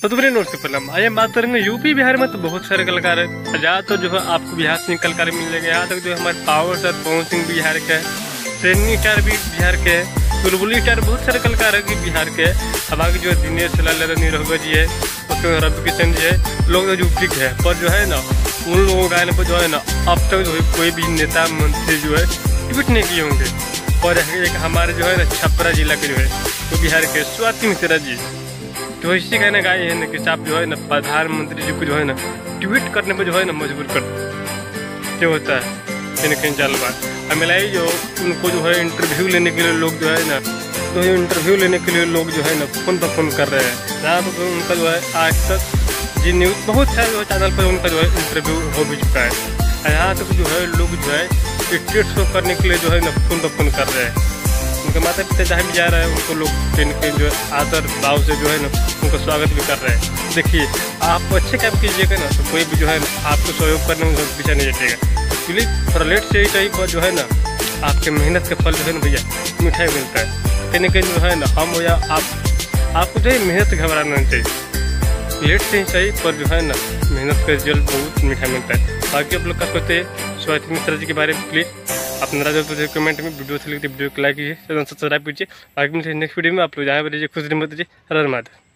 तो तुम्हारे नोट से पहले आइए बात करेंगे यूपी बिहार में तो बहुत सारे कलाकार है। जहाँ तो जो है आपको बिहार से कलाकार मिलेंगे। यहाँ तक जो हमारे पावर स्टार पवन सिंह बिहार के है, ट्रेंडिंग स्टार भी बिहार के है, बुलबुली स्टार बहुत सारे कलाकार है कि बिहार के है। अब आगे जो है दिनेश लाल निरहुआ जी है, उसके रवि किशन जी है, लोग तो यूपी के है। पर जो है ना उन लोगों का गाने पर जो है ना अब तक जो है कोई भी नेता मंत्री जो है ट्वीट नहीं किए होंगे। और एक हमारे जो है ना छपरा जिला के जो है तो बिहार के स्वाति मिश्रा जी तो इसी कहने का ये है ना कि आप जो है ना प्रधानमंत्री जी को जो है ना ट्वीट करने पर जो है ना मजबूर कर क्या होता है कहीं चाल बात। हमें जो उनको जो है इंटरव्यू लेने के लिए लोग जो है ना तो इंटरव्यू लेने के लिए लोग जो है ना फोन पर फोन कर रहे हैं। यहाँ पर उनका जो है आज तक जी न्यूज़ बहुत सारे जो चैनल पर उनका जो है इंटरव्यू हो भी चुका है। यहाँ तक जो है लोग जो है टिकट शो करने के लिए जो है ना फोन पर फोन कर रहे हैं। उनके माता पिता जहाँ भी जा रहे हैं उनको लोग ट्रेन के जो है आदर भाव से जो है ना उनका स्वागत भी कर रहे हैं। देखिए आप अच्छे काम कीजिएगा ना तो कोई भी जो है ना आपको सहयोग करने में पीछा नहीं हटेगा। इसलिए थोड़ा लेट से ही चाहिए पर जो है ना आपके मेहनत के फल जो है ना भैया मिठाई मिलता है। कहीं ना कहीं जो है ना हम हो या आपको जो है मेहनत घबराना नहीं चाहिए। लेट से ही चाहिए पर जो है ना मेहनत का रिजल्ट बहुत मीठा मिलता है। बाकी आप लोग का कहते हैं स्वाति मिश्रा जी के बारे में प्लीज़ अपना जो कमेंट में वीडियो अच्छी लगती है वीडियो को लाइक कीजिए, चैनल सब्सक्राइब कीजिए। बाकी मिलते हैं नेक्स्ट वीडियो में। आप लोग जहाँ पर रहिए खुश रहिए, हर हर महादेव।